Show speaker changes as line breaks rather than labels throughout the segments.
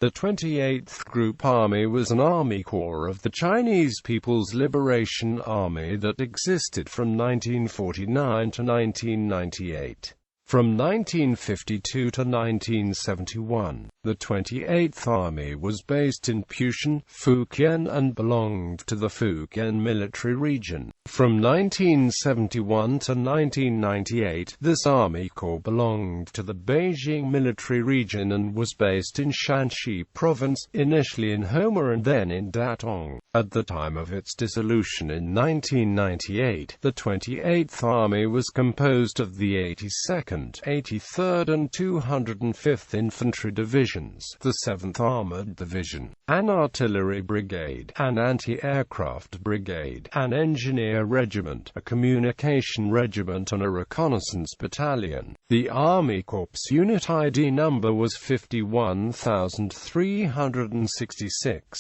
The 28th Group Army was an army corps of the Chinese People's Liberation Army that existed from 1949 to 1998. From 1952 to 1971, the 28th Army was based in Putian, Fujian and belonged to the Fujian Military Region. From 1971 to 1998, this Army Corps belonged to the Beijing Military Region and was based in Shanxi Province, initially in Houma and then in Datong. At the time of its dissolution in 1998, the 28th Army was composed of the 82nd, 83rd and 205th Infantry Divisions, the 7th Armored Division, an Artillery Brigade, an Anti-Aircraft Brigade, an Engineer Regiment, a Communication Regiment and a Reconnaissance Battalion. The Army Corps unit ID number was 51,366.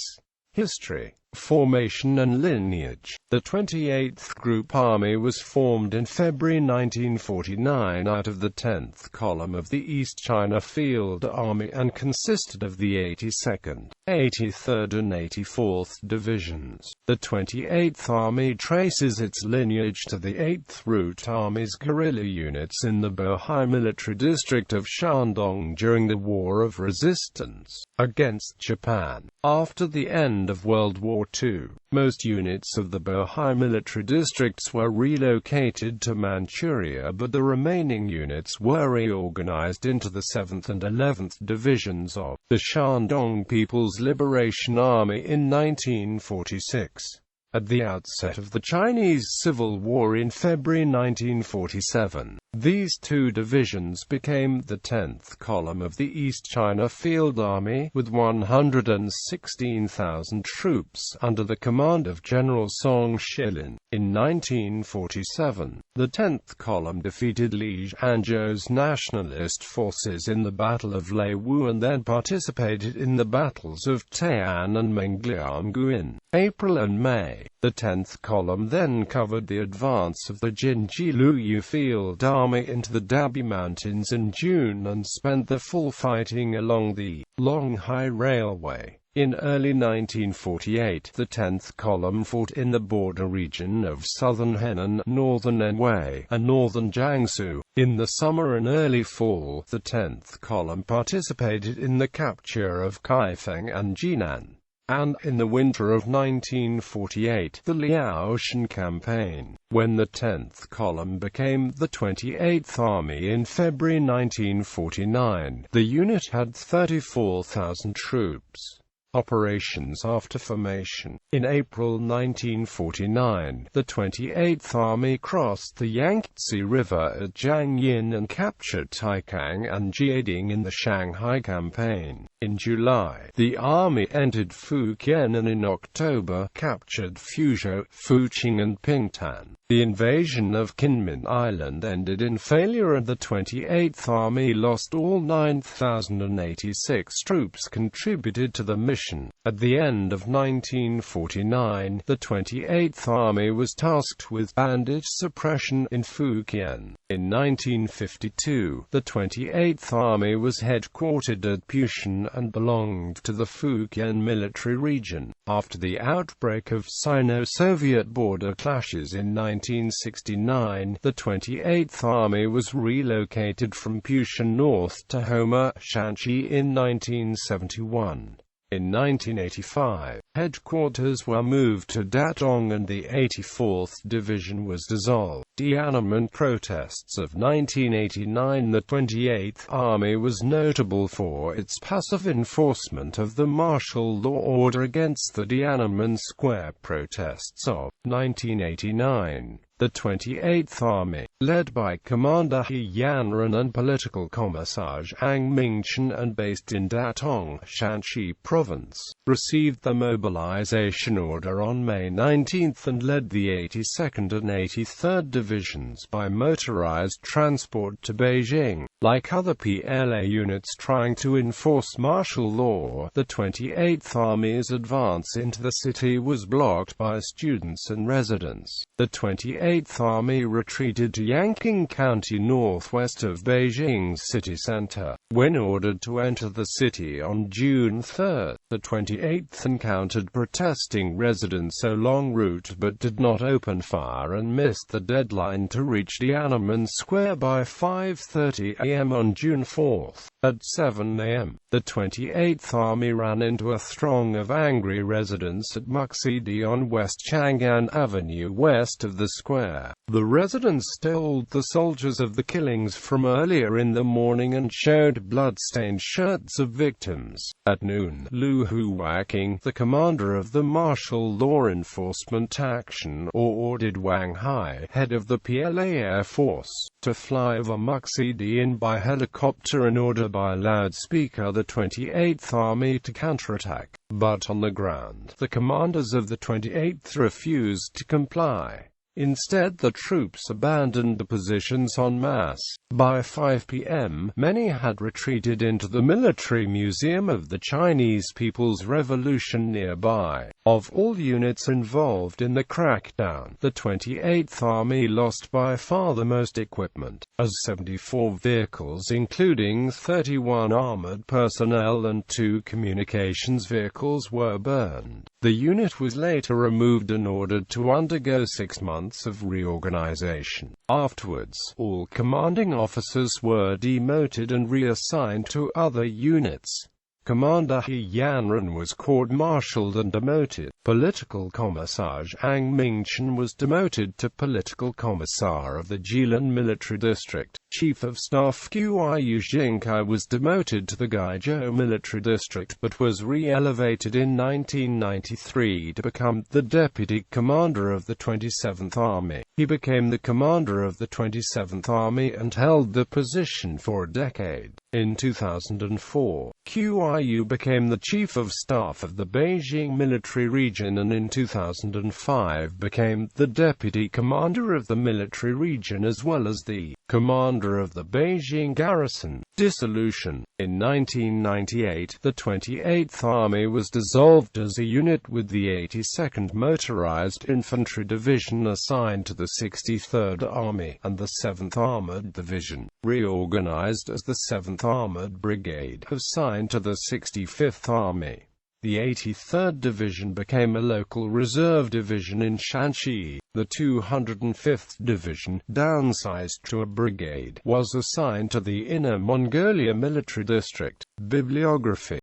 History, formation and lineage. The 28th Group Army was formed in February 1949 out of the 10th Column of the East China Field Army and consisted of the 82nd, 83rd and 84th Divisions. The 28th Army traces its lineage to the 8th Route Army's guerrilla units in the Beijing Military District of Shandong during the War of Resistance against Japan. After the end of World War II, most units of the Beijing military districts were relocated to Manchuria, but the remaining units were reorganized into the 7th and 11th Divisions of the Shandong People's Liberation Army in 1946. At the outset of the Chinese Civil War in February 1947, these two divisions became the 10th Column of the East China Field Army, with 116,000 troops under the command of General Song Shilin. In 1947, the 10th Column defeated Li Zhangzhou's nationalist forces in the Battle of Lei Wu and then participated in the battles of Tai'an and Mengliangu in April and May. The 10th Column then covered the advance of the Jinji-Luyu Field Army into the Dabi Mountains in June and spent the full fighting along the Longhai Railway. In early 1948, the 10th Column fought in the border region of southern Henan, northern Anhui, and northern Jiangsu. In the summer and early fall, the 10th Column participated in the capture of Kaifeng and Jinan. And, in the winter of 1948, the Liaoshan Campaign. When the 10th Column became the 28th Army in February 1949, the unit had 34,000 troops. Operations after formation. In April 1949, the 28th Army crossed the Yangtze River at Jiangyin and captured Taikang and Jiading in the Shanghai Campaign. In July, the Army entered Fujian and in October captured Fuzhou, Fuqing and Pingtan. The invasion of Kinmen Island ended in failure and the 28th Army lost all 9,086 troops contributed to the mission. At the end of 1949, the 28th Army was tasked with bandit suppression in Fujian. In 1952, the 28th Army was headquartered at Putian and belonged to the Fujian Military Region. After the outbreak of Sino-Soviet border clashes in 1969, the 28th Army was relocated from Putian north to Houma, Shanxi in 1971. In 1985, headquarters were moved to Datong and the 84th Division was dissolved. Tiananmen protests of 1989. The 28th Army was notable for its passive enforcement of the martial law order against the Tiananmen Square protests of 1989. The 28th Army, led by Commander He Yanran and Political Commissar Zhang Mingchen and based in Datong, Shanxi Province, received the mobilization order on May 19 and led the 82nd and 83rd Divisions by motorized transport to Beijing. Like other PLA units trying to enforce martial law, the 28th Army's advance into the city was blocked by students and residents. The 28th Army retreated to Yanqing County northwest of Beijing's city center. When ordered to enter the city on June 3, the 28th encountered protesting residents along route but did not open fire and missed the deadline to reach Tiananmen Square by 5:30 am on June 4. At 7 am, the 28th Army ran into a throng of angry residents at Muxidi on West Chang'an Avenue west of the square. The residents told the soldiers of the killings from earlier in the morning and showed blood-stained shirts of victims. At noon, Lu Huaking, the commander of the Martial Law Enforcement Action, ordered Wang Hai, head of the PLA Air Force, to fly over Muxidi in by helicopter and order by loudspeaker the 28th Army to counterattack. But on the ground, the commanders of the 28th refused to comply. Instead, the troops abandoned the positions en masse. By 5 p.m., many had retreated into the Military Museum of the Chinese People's Revolution nearby. Of all units involved in the crackdown, the 28th Army lost by far the most equipment, as 74 vehicles including 31 armored personnel and 2 communications vehicles were burned. The unit was later removed and ordered to undergo 6 months of reorganization. Afterwards, all commanding officers were demoted and reassigned to other units. Commander He Yanran was court-martialed and demoted. Political Commissar Zhang Mingchen was demoted to Political Commissar of the Jilin Military District. Chief of Staff Qiyu Jingkai was demoted to the Guizhou Military District but was re-elevated in 1993 to become the Deputy Commander of the 27th Army. He became the commander of the 27th Army and held the position for a decade. In 2004, Qiyu became the Chief of Staff of the Beijing Military Region and in 2005 became the Deputy Commander of the Military Region as well as the Commander of the Beijing Garrison. Dissolution. In 1998, the 28th Army was dissolved as a unit with the 82nd Motorized Infantry Division assigned to the 63rd Army, and the 7th Armored Division, reorganized as the 7th Armored Brigade, assigned to the 65th Army. The 83rd Division became a local reserve division in Shanxi. The 205th Division, downsized to a brigade, was assigned to the Inner Mongolia Military District. Bibliography